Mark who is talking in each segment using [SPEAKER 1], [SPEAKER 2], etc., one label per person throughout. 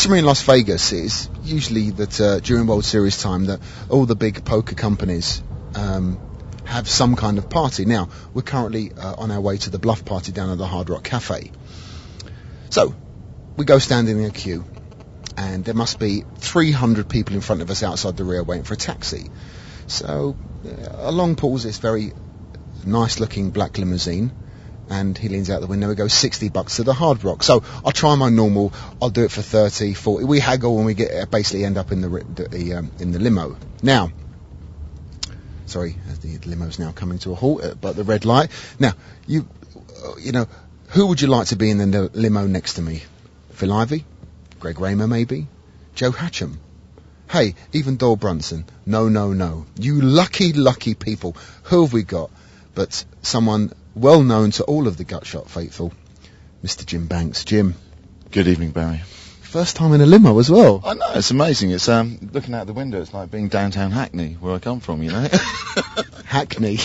[SPEAKER 1] customary in Las Vegas is usually that during World Series time that all the big poker companies have some kind of party. Now, we're currently on our way to the Bluff party down at the Hard Rock Cafe. So, we go standing in a queue, and there must be 300 people in front of us outside the rear waiting for a taxi. So, along pulls this very nice-looking black limousine, and he leans out the window and goes $60 to the Hard Rock. So I'll try my normal. I'll do it for 30, 40. We haggle and we basically end up in the limo. Now, sorry, the limo's now coming to a halt but the red light. Now, you know, who would you like to be in the limo next to me? Phil Ivey, Greg Raymer, maybe Joe Hatcham. Hey, even Doyle Brunson. No. You lucky people. Who have we got? But someone well known to all of the Gutshot faithful, Mr. Jim Banks. Jim.
[SPEAKER 2] Good evening, Barry.
[SPEAKER 1] First time in a limo as well.
[SPEAKER 2] I know, it's amazing. It's looking out the window, it's like being downtown Hackney, where I come from, you know.
[SPEAKER 1] Hackney.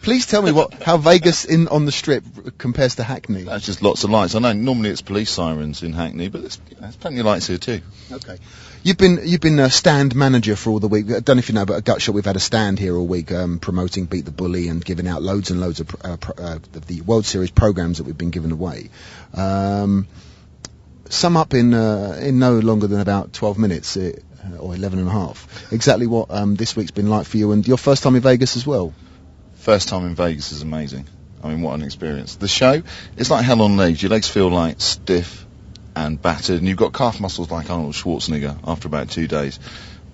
[SPEAKER 1] Please tell me how Vegas on the Strip compares to Hackney.
[SPEAKER 2] That's just lots of lights. I know normally it's police sirens in Hackney, but there's plenty of lights here too.
[SPEAKER 1] Okay. You've been a stand manager for all the week. I don't know if you know, but at Gutshot we've had a stand here all week promoting Beat the Bully and giving out loads and loads of the World Series programs that we've been giving away. Sum up in no longer than about 12 minutes or 11 and a half. Exactly what this week's been like for you, and your first time in Vegas as well.
[SPEAKER 2] First time in Vegas is amazing. I mean, what an experience. The show, it's like hell on legs. Your legs feel like stiff and battered, and you've got calf muscles like Arnold Schwarzenegger after about 2 days.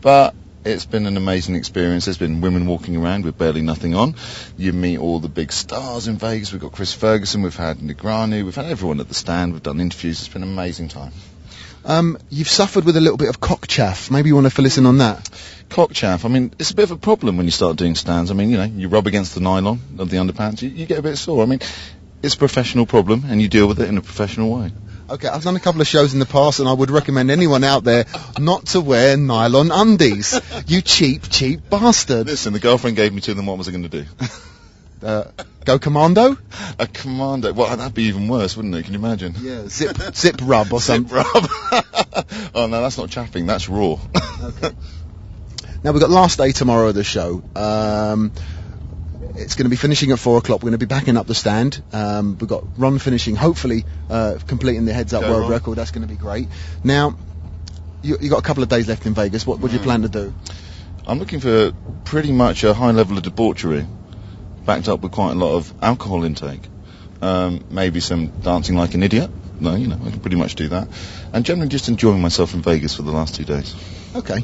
[SPEAKER 2] But it's been an amazing experience. There's been women walking around with barely nothing on. You meet all the big stars in Vegas. We've got Chris Ferguson, we've had Negrani, we've had everyone at the stand, we've done interviews. It's been an amazing time.
[SPEAKER 1] You've suffered with a little bit of cock chaff. Maybe you want to fill us in on that.
[SPEAKER 2] Cock chaff, I mean, it's a bit of a problem when you start doing stands. I mean, you know, you rub against the nylon of the underpants, you get a bit sore. I mean, it's a professional problem, and you deal with it in a professional way.
[SPEAKER 1] Okay, I've done a couple of shows in the past, and I would recommend anyone out there not to wear nylon undies. You cheap bastard.
[SPEAKER 2] Listen, the girlfriend gave me two of them. What was I going to do?
[SPEAKER 1] Go commando?
[SPEAKER 2] A commando? Well, that'd be even worse, wouldn't it? Can you imagine?
[SPEAKER 1] Yeah, zip rub or something.
[SPEAKER 2] Zip rub. Oh no, that's not chapping. That's raw.
[SPEAKER 1] Okay. Now we've got last day tomorrow of the show. It's going to be finishing at 4 o'clock. We're going to be backing up the stand. We've got Ron finishing, hopefully completing the heads-up world record. That's going to be great. Now, you got a couple of days left in Vegas. What do you plan to do?
[SPEAKER 2] I'm looking for pretty much a high level of debauchery, backed up with quite a lot of alcohol intake. Maybe some dancing like an idiot. No, you know, I can pretty much do that. And generally just enjoying myself in Vegas for the last 2 days.
[SPEAKER 1] Okay.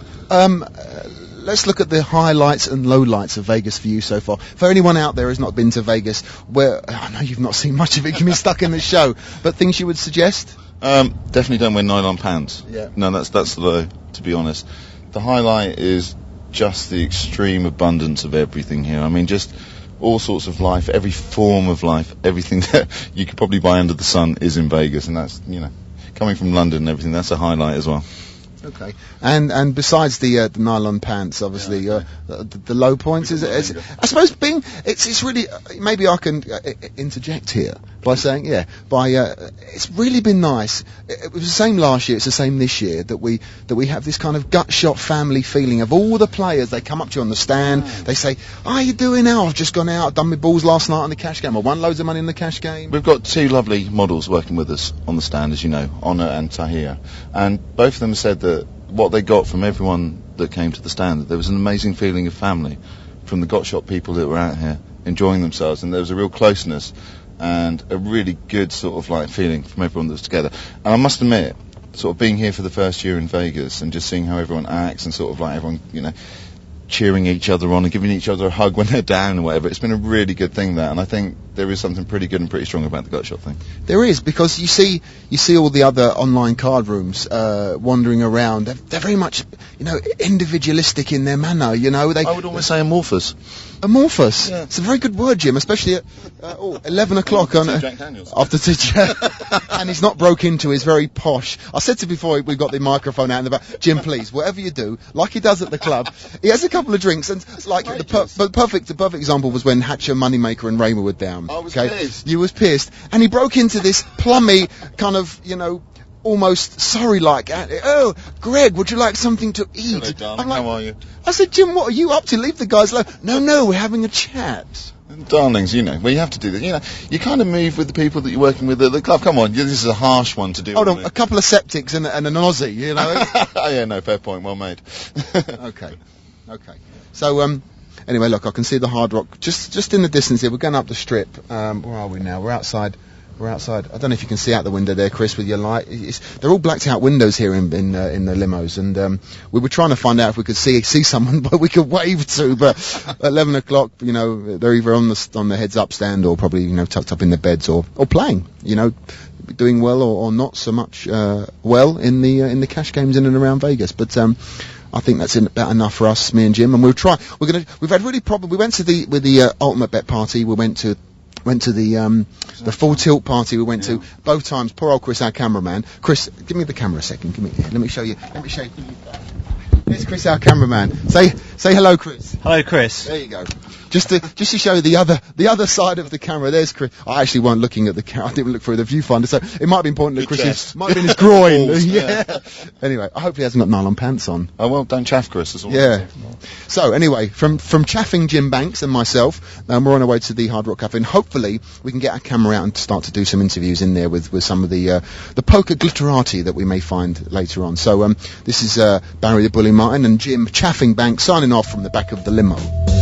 [SPEAKER 1] Let's look at the highlights and lowlights of Vegas for you so far. For anyone out there who's not been to Vegas, where I know you've not seen much of it, you've been stuck in the show, but things you would suggest?
[SPEAKER 2] Definitely don't wear nylon pants.
[SPEAKER 1] Yeah.
[SPEAKER 2] No, that's the low, to be honest. The highlight is just the extreme abundance of everything here. I mean, just all sorts of life, every form of life, everything that you could probably buy under the sun is in Vegas, and that's, you know, coming from London and everything, that's a highlight as well.
[SPEAKER 1] Okay, and besides the nylon pants, obviously, the low points is I suppose it's really maybe I can interject here by saying it's really been nice. It was the same last year, it's the same this year that we have this kind of Gutshot family feeling of all the players. They come up to you on the stand, they say, "How are you doing now? I've just gone out, done my balls last night on the cash game. I won loads of money in the cash game."
[SPEAKER 2] We've got two lovely models working with us on the stand, as you know, Honor and Tahir, and both of them said that what they got from everyone that came to the stand, that there was an amazing feeling of family from the Gutshot people that were out here enjoying themselves, and there was a real closeness and a really good sort of like feeling from everyone that was together. And I must admit, sort of being here for the first year in Vegas and just seeing how everyone acts and sort of like everyone, you know, cheering each other on and giving each other a hug when they're down and whatever, it's been a really good thing, that, and I think there is something pretty good and pretty strong about the Gutshot thing.
[SPEAKER 1] There is, because you see all the other online card rooms wandering around. They're very much, you know, individualistic in their manner, you know.
[SPEAKER 2] I would almost say amorphous.
[SPEAKER 1] Amorphous?
[SPEAKER 2] Yeah.
[SPEAKER 1] It's a very good word, Jim, especially at 11 o'clock on after teacher. And he's not broke into, he's very posh. I said to him before we got the microphone out in the back, "Jim, please, whatever you do, like he does at the club," he has a couple of drinks, and like the perfect example was when Hatcher, Moneymaker and Raymer were down.
[SPEAKER 2] I was pissed.
[SPEAKER 1] You was pissed, and he broke into this plummy kind of, you know, almost sorry-like. Oh, Greg, would you like something to eat?
[SPEAKER 2] Hello, darling.
[SPEAKER 1] I'm like,
[SPEAKER 2] How are you?
[SPEAKER 1] I said, Jim, what are you up to? Leave the guys alone. No, we're having a chat.
[SPEAKER 2] Darlings, you know, well, you have to do this. You know, you kind of move with the people that you're working with at the club. Come on, this is a harsh one to do.
[SPEAKER 1] Hold on, a couple of septics and an Aussie, you know.
[SPEAKER 2] Yeah, no, fair point, well made.
[SPEAKER 1] Okay. So, anyway, look, I can see the Hard Rock just in the distance here. We're going up the strip. Where are we now? We're outside. I don't know if you can see out the window there, Chris, with your light. They're all blacked out windows here in the limos, and we were trying to find out if we could see someone but we could wave to. But at 11 o'clock, you know, they're either on the heads up stand or probably, you know, tucked up in their beds or playing, you know, doing well or not so much well in the cash games in and around Vegas. But I think that's about enough for us, me and Jim, and we'll try. We've had really problem. We went to the ultimate bet party. We went to the full tilt party we went to both times. Poor old Chris, our cameraman. Chris, give me the camera a second. Let me show you. There's Chris, our cameraman. Say hello, Chris.
[SPEAKER 3] Hello, Chris.
[SPEAKER 1] There you go. Just to show you the other side of the camera. There's Chris. I actually weren't looking at the camera. I didn't look through the viewfinder, so it might be important that Chris might have been his groin. Yeah. Anyway, I hope he hasn't got nylon pants on.
[SPEAKER 2] Oh well, don't chaff, Chris. That's all.
[SPEAKER 1] Yeah. So anyway, from chaffing Jim Banks and myself, we're on our way to the Hard Rock Cafe, and hopefully we can get our camera out and start to do some interviews in there with some of the poker glitterati that we may find later on. So this is Barry the Bully Martin and Jim Chaffing Banks signing off from the back of the limo.